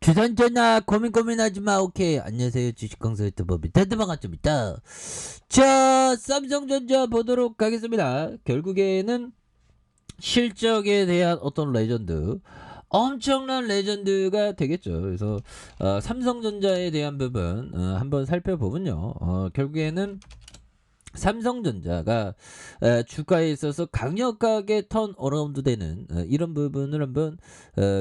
주선전화 고민하지 마. 오케이. 안녕하세요. 주식강사 유튜버 밑에도 반갑습니다. 자, 삼성전자 보도록 하겠습니다. 결국에는 실적에 대한 어떤 레전드, 엄청난 레전드가 되겠죠. 그래서 삼성전자에 대한 부분 한번 살펴보면요. 결국에는 삼성전자가 주가에 있어서 강력하게 턴 어라운드 되는 이런 부분을 한번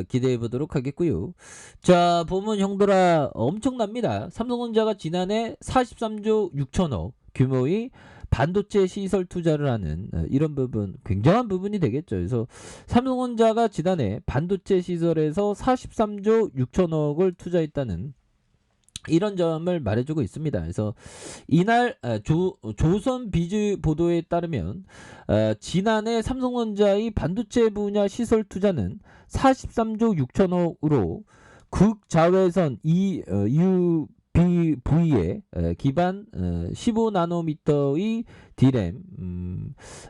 기대해 보도록 하겠고요. 자, 보면 형들아 엄청납니다. 삼성전자가 지난해 43조 6천억 규모의 반도체 시설 투자를 하는 이런 부분 굉장한 부분이 되겠죠. 그래서 삼성전자가 지난해 반도체 시설에서 43조 6천억을 투자했다는 이런 점을 말해주고 있습니다. 그래서 이날 조선 비즈 보도에 따르면 지난해 삼성전자의 반도체 분야 시설 투자는 43조 6천억으로 극자외선 UV에 기반 15나노미터의 D램,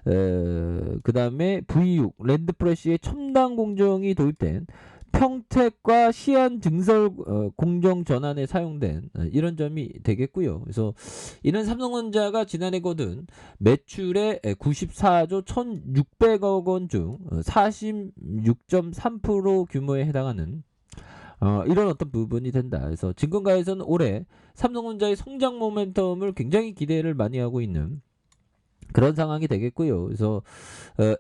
그 다음에 V6 랜드프레시의 첨단 공정이 도입된 평택과 시안 증설 공정 전환에 사용된 이런 점이 되겠고요. 그래서 이는 삼성전자가 지난해 거둔 매출의 94조 1,600억 원 중 46.3% 규모에 해당하는 이런 어떤 부분이 된다. 그래서 증권가에서는 올해 삼성전자의 성장 모멘텀을 굉장히 기대를 많이 하고 있는 그런 상황이 되겠고요. 그래서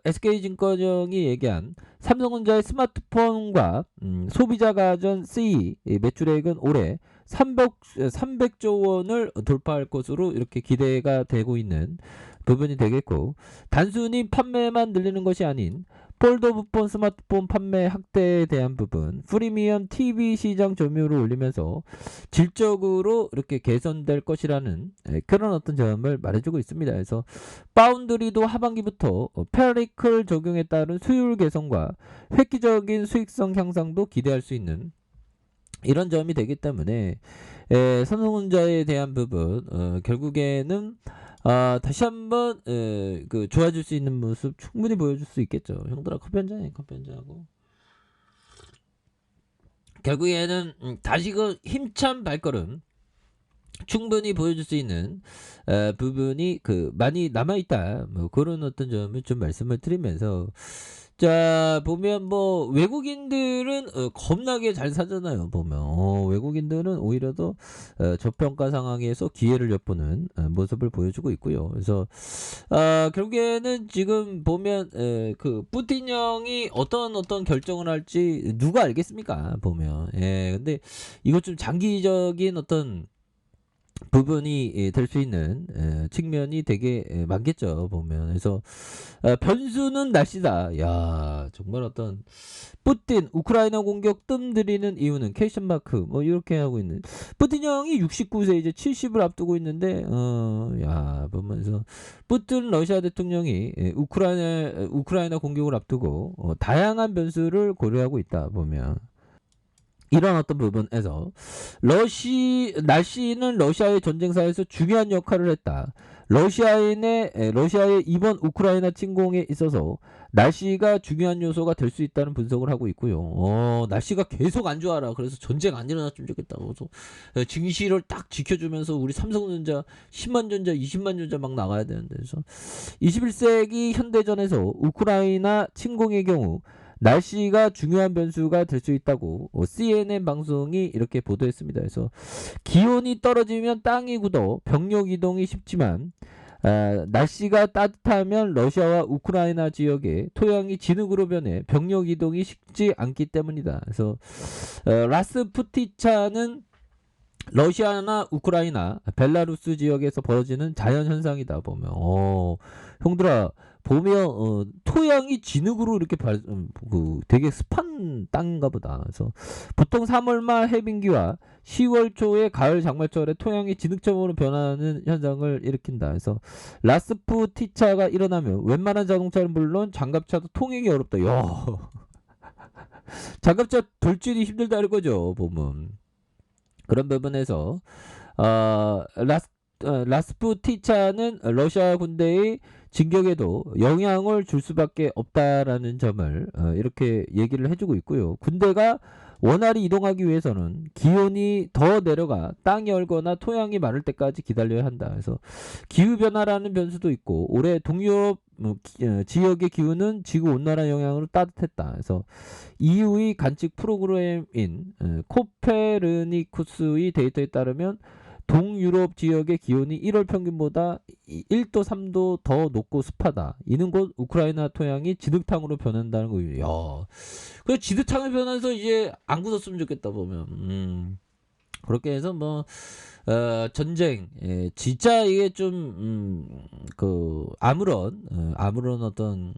SK증권이 얘기한 삼성전자의 스마트폰과 소비자 가전 CE 매출액은 올해 300조 원을 돌파할 것으로 이렇게 기대가 되고 있는 부분이 되겠고, 단순히 판매만 늘리는 것이 아닌 폴더블폰 스마트폰 판매 확대에 대한 부분, 프리미엄 TV 시장 점유율을 올리면서 질적으로 이렇게 개선될 것이라는 그런 어떤 점을 말해주고 있습니다. 그래서 파운드리도 하반기부터 페리클 적용에 따른 수율 개선과 획기적인 수익성 향상도 기대할 수 있는 이런 점이 되기 때문에 삼성전자에 대한 부분 결국에는 다시 한번 그 좋아질 수 있는 모습 충분히 보여줄 수 있겠죠. 형들아 커피 한잔해. 커피 한잔하고 결국에는 다시 그 힘찬 발걸음 충분히 보여줄 수 있는 부분이 그 많이 남아있다. 뭐 그런 어떤 점을 좀 말씀을 드리면서, 자 보면 뭐 외국인들은 겁나게 잘 사잖아요. 보면 외국인들은 오히려 더 저평가 상황에서 기회를 엿보는 모습을 보여주고 있고요. 그래서 결국에는 지금 보면 그 푸틴 형이 어떤 결정을 할지 누가 알겠습니까? 보면 근데 이것 좀 장기적인 어떤 부분이 될 수 있는 측면이 되게 많겠죠. 보면 그래서 변수는 날씨다. 야 정말 어떤 푸틴 우크라이나 공격 뜸들이는 이유는 퀘션 마크 뭐 이렇게 하고 있는 푸틴 형이 69세 이제 70을 앞두고 있는데 야 보면서 푸틴 러시아 대통령이 우크라이나 공격을 앞두고 다양한 변수를 고려하고 있다. 보면 이런 어떤 부분에서 날씨는 러시아의 전쟁사에서 중요한 역할을 했다. 러시아의 이번 우크라이나 침공에 있어서 날씨가 중요한 요소가 될 수 있다는 분석을 하고 있고요. 날씨가 계속 안 좋아라. 그래서 전쟁 안 일어났으면 좋겠다고. 그래서 증시를 딱 지켜주면서 우리 삼성전자 10만 전자, 20만 전자 막 나가야 되는데, 그래서 21세기 현대전에서 우크라이나 침공의 경우 날씨가 중요한 변수가 될 수 있다고 CNN 방송이 이렇게 보도했습니다. 그래서 기온이 떨어지면 땅이 굳어 병력 이동이 쉽지만 날씨가 따뜻하면 러시아와 우크라이나 지역의 토양이 진흙으로 변해 병력 이동이 쉽지 않기 때문이다. 그래서 라스푸티차는 러시아나 우크라이나, 벨라루스 지역에서 벌어지는 자연현상이다. 보면 형들아 보면 토양이 진흙으로 이렇게 되게 습한 땅인가 보다. 그래서 보통 3월 말 해빙기와 10월 초에 가을 장마철에 토양이 진흙처럼으로 변하는 현상을 일으킨다. 그래서 라스푸티차가 일어나면 웬만한 자동차는 물론 장갑차도 통행이 어렵다. 야 장갑차 돌질이 힘들다 이거죠. 보면 그런 부분에서 어, 라스푸티차는 러시아 군대의 진격에도 영향을 줄 수밖에 없다라는 점을 이렇게 얘기를 해주고 있고요. 군대가 원활히 이동하기 위해서는 기온이 더 내려가 땅이 얼거나 토양이 마를 때까지 기다려야 한다. 그래서 기후변화라는 변수도 있고 올해 동유럽 지역의 기후는 지구 온난화 영향으로 따뜻했다. 그래서 EU의 관측 프로그램인 코페르니쿠스의 데이터에 따르면 동유럽 지역의 기온이 1월 평균보다 1도 3도 더 높고 습하다. 이는 곧 우크라이나 토양이 진흙탕으로 변한다는 거예요. 야, 그 진흙탕을 변해서 이제 안 굳었으면 좋겠다 보면. 그렇게 해서 뭐 전쟁, 진짜 이게 좀 아무런 어떤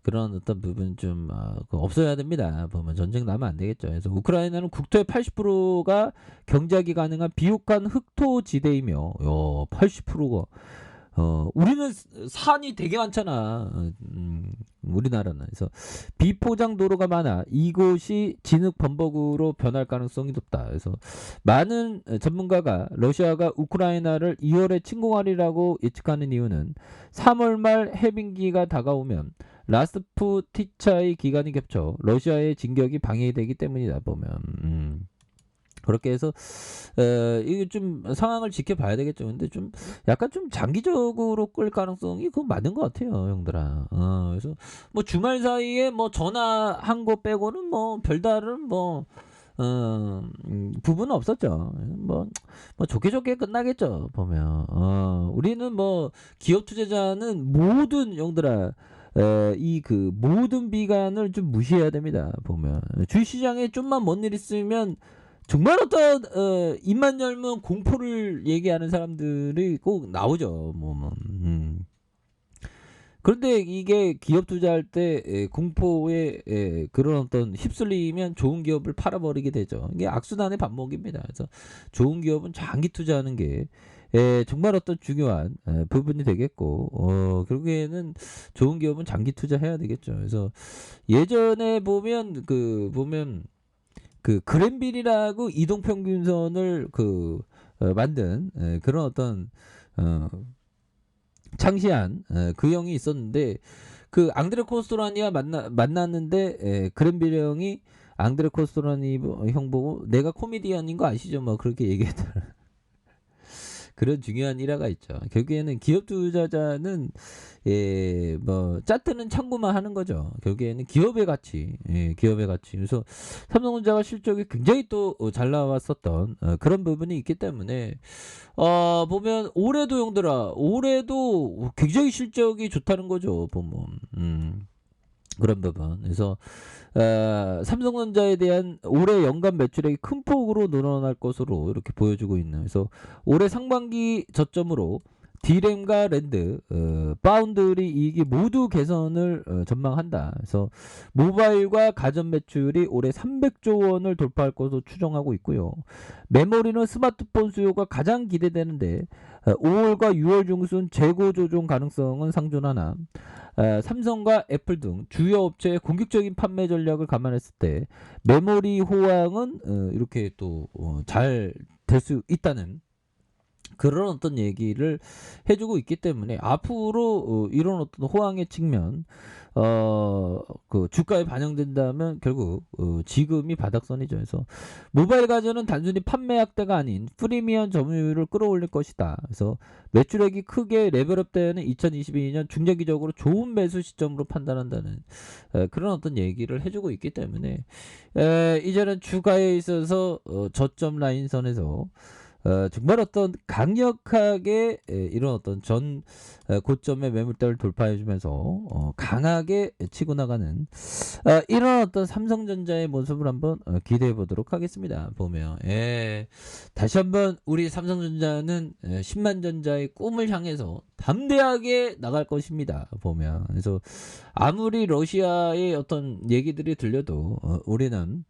그런 어떤 부분 좀 없어야 됩니다. 보면 전쟁 나면 안 되겠죠. 그래서 우크라이나는 국토의 80%가 경작이 가능한 비옥한 흑토지대이며, 80%가 우리는 산이 되게 많잖아. 우리나라는. 그래서 비포장 도로가 많아 이곳이 진흙 범벅으로 변할 가능성이 높다. 그래서 많은 전문가가 러시아가 우크라이나를 2월에 침공하리라고 예측하는 이유는 3월 말 해빙기가 다가오면 라스푸티차의 기간이 겹쳐 러시아의 진격이 방해되기 때문이다. 보면 그렇게 해서 이게 좀 상황을 지켜봐야 되겠죠. 근데 좀 약간 좀 장기적으로 끌 가능성이 그거 맞는 것 같아요, 형들아. 그래서 뭐 주말 사이에 뭐 전화한 거 빼고는 뭐 별다른 뭐 부분은 없었죠. 뭐 좋게 끝나겠죠. 보면 우리는 뭐 기업 투자자는 모든 형들아. 이 그 모든 비관을 좀 무시해야 됩니다. 보면 주식시장에 좀만 뭔 일 있으면 정말 어떤 입만 열면 공포를 얘기하는 사람들이 꼭 나오죠. 그런데 이게 기업 투자할 때 공포에 그런 어떤 휩쓸리면 좋은 기업을 팔아버리게 되죠. 이게 악순환의 반복입니다. 그래서 좋은 기업은 장기 투자하는 게 정말 어떤 중요한 부분이 되겠고 결국에는 좋은 기업은 장기 투자해야 되겠죠. 그래서 예전에 보면 그 그랜빌이라고 이동평균선을 만든 그런 어떤 창시한 그 형이 있었는데 그 앙드레 코스토라니와 만났는데 그랜빌 형이 앙드레 코스토라니 형 보고 내가 코미디언인 거 아시죠? 뭐 그렇게 얘기했더라. 그런 중요한 일화가 있죠. 결국에는 기업 투자자는 뭐 짜트는 참고만 하는 거죠. 결국에는 기업의 가치, 기업의 가치. 그래서 삼성전자가 실적이 굉장히 또 잘 나왔었던 그런 부분이 있기 때문에 보면 올해도 형들아, 올해도 굉장히 실적이 좋다는 거죠. 보면 그런 부분. 그래서 삼성전자에 대한 올해 연간 매출액이 큰 폭으로 늘어날 것으로 이렇게 보여주고 있는. 그래서 올해 상반기 저점으로 디램과 랜드, 파운드리 이익이 모두 개선을 전망한다. 그래서 모바일과 가전 매출이 올해 300조 원을 돌파할 것으로 추정하고 있고요. 메모리는 스마트폰 수요가 가장 기대되는데 5월과 6월 중순 재고 조정 가능성은 상존하나 삼성과 애플 등 주요 업체의 공격적인 판매 전략을 감안했을 때 메모리 호황은 이렇게 또 잘 될 수 있다는 그런 어떤 얘기를 해주고 있기 때문에 앞으로 이런 어떤 호황의 측면 그 주가에 반영된다면 결국 지금이 바닥선이죠. 그래서 모바일 가전은 단순히 판매 확대가 아닌 프리미엄 점유율을 끌어올릴 것이다. 그래서 매출액이 크게 레벨업 되는 2022년 중장기적으로 좋은 매수 시점으로 판단한다는 그런 어떤 얘기를 해주고 있기 때문에 이제는 주가에 있어서 저점 라인선에서 정말 어떤 강력하게 이런 어떤 전 고점의 매물대를 돌파해주면서 강하게 치고 나가는 이런 어떤 삼성전자의 모습을 한번 기대해 보도록 하겠습니다. 보면 다시 한번 우리 삼성전자는 10만 전자의 꿈을 향해서 담대하게 나갈 것입니다. 보면 그래서 아무리 러시아의 어떤 얘기들이 들려도 우리는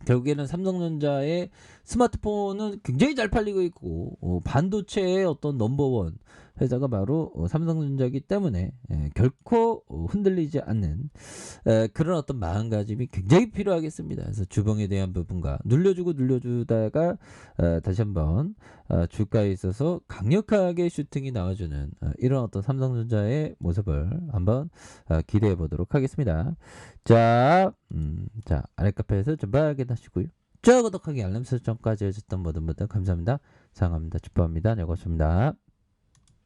결국에는 삼성전자의 스마트폰은 굉장히 잘 팔리고 있고 반도체의 어떤 넘버원 회사가 바로 삼성전자이기 때문에 결코 흔들리지 않는 그런 어떤 마음가짐이 굉장히 필요하겠습니다. 그래서 주봉에 대한 부분과 눌려주고 눌려주다가 다시 한번 주가에 있어서 강력하게 슈팅이 나와주는 이런 어떤 삼성전자의 모습을 한번 기대해 보도록 하겠습니다. 자, 자 아래 카페에서 좀 확인하시고요. 좋아요, 구독하기, 알람 설정까지 해주셨던 모든 분들 감사합니다. 사랑합니다. 축복합니다. 네, 고맙습니다.